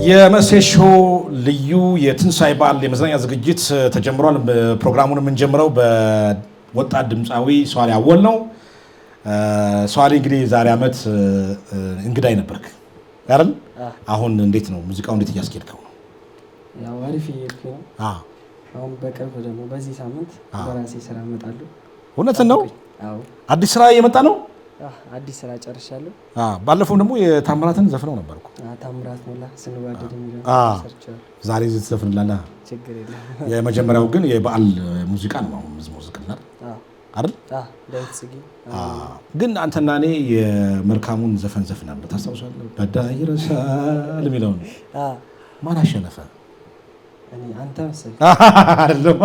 የመሴሾ ልዩ የትንሳኤ በዓል የመዝናኛ ዝግጅት ተጀምሯል። ፕሮግራሙን የምንጀምረው በወጣት ድምፃዊ ሷሊ አወል ነው። ሷሊ እንግዲህ ዛሬ ዓመት እንግዳይ ነበርክ አይደል? አሁን እንዴት ነው ሙዚቃው እንዴት እያስኬድከው ነው? ያው አሪፍ እየሄድኩ ነው። አሁን በቅርብ ደግሞ በዚህ ሳምንት በራሴ ስራ እመጣለሁ። እውነትን ነው? አዎ። አዲስ ስራ እየመጣ ነው? አዲስ ስራ ጨርሻለሁ። ባለፈው ደግሞ የታምራትን ዘፍነው ነበርኩ። ታምራት ሞላ ስንዋደድ የሚለው ሰርቻለሁ። ዛሬ ዘፍንላላ ችግር የለም። የመጀመሪያው ግን የበዓል ሙዚቃ ነው። አሁን ሙዚቃና አይደል? ዳዊት ጽጌ ግን አንተና እኔ የመልካሙን ዘፈን ዘፍናለሁ። ታስታውሳለህ? በዳይ ይረሳል የሚለውን ማን አሸነፈ? እኔ አንተ መሰለኝ አይደለም።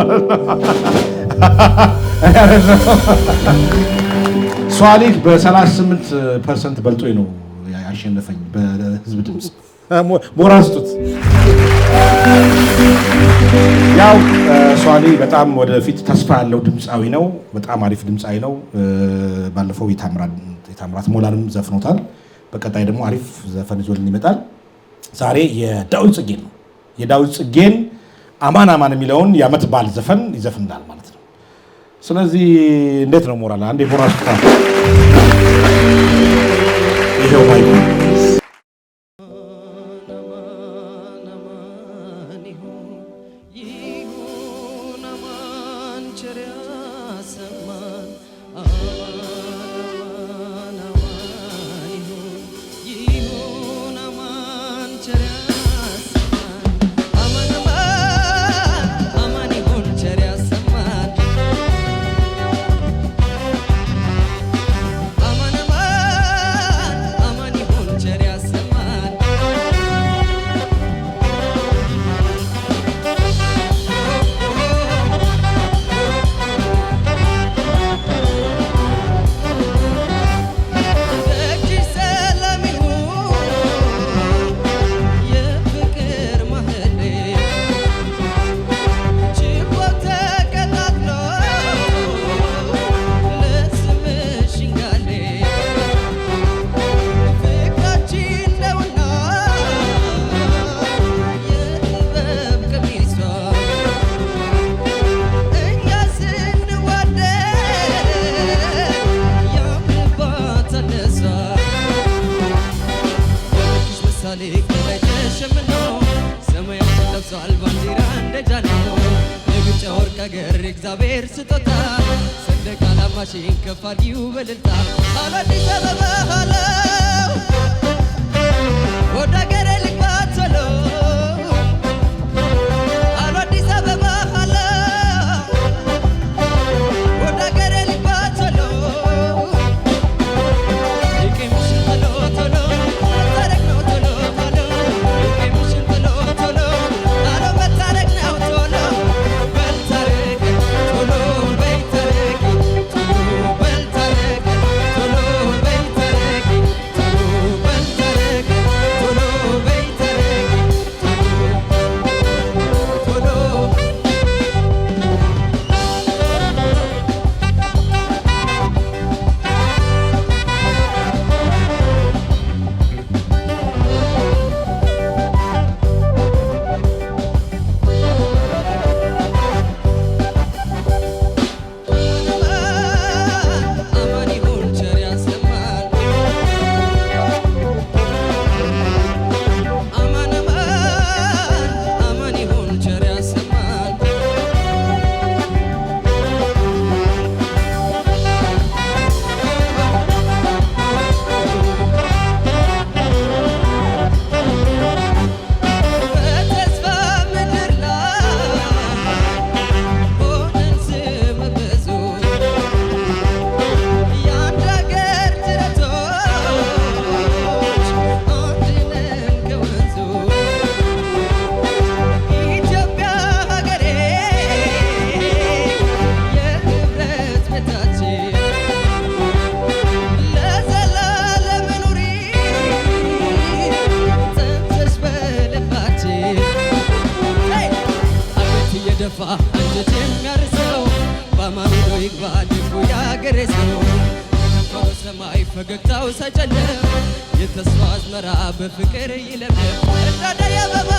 ሷሊ በ38% በልጦኝ ነው ያሸነፈኝ በህዝብ ድምፅ። ሞራል ስጡት። ያው ሷሊ በጣም ወደፊት ተስፋ ያለው ድምፃዊ ነው። በጣም አሪፍ ድምፃዊ ነው። ባለፈው የታምራት ሞላንም ዘፍኖታል። በቀጣይ ደግሞ አሪፍ ዘፈን ይዞልን ይመጣል። ዛሬ የዳዊት ጽጌን ነው። የዳዊት ጽጌን አማን አማን የሚለውን የዓመት በዓል ዘፈን ይዘፍናል ማለት ነው። ስለዚህ እንዴት ነው ሞራል? አንዴ ሞራል ስጣ። ይሄው ማይ እግዚአብሔር ስጦታ ሰንደቅ ዓላማሽን ከፍ አድርጊው በእልልታ አዲስ አበባ ሃለው ወደ አገሬ ልግባ ቶሎ አዲስ አበባ ሃለው ወደ አገሬ ልግባ ቶሎ ይቅምሽን ቶሎ ቶሎ መታረቅ ነው ቶሎ ቶሎ ይቅምሽን ቶሎ ቶሎ አሎ መታረቅ ነው ቶሎ ፈገግታው ሳይጨልም የተስፋ አዝመራ በፍቅር ይለምልም እንዳደየ አበባ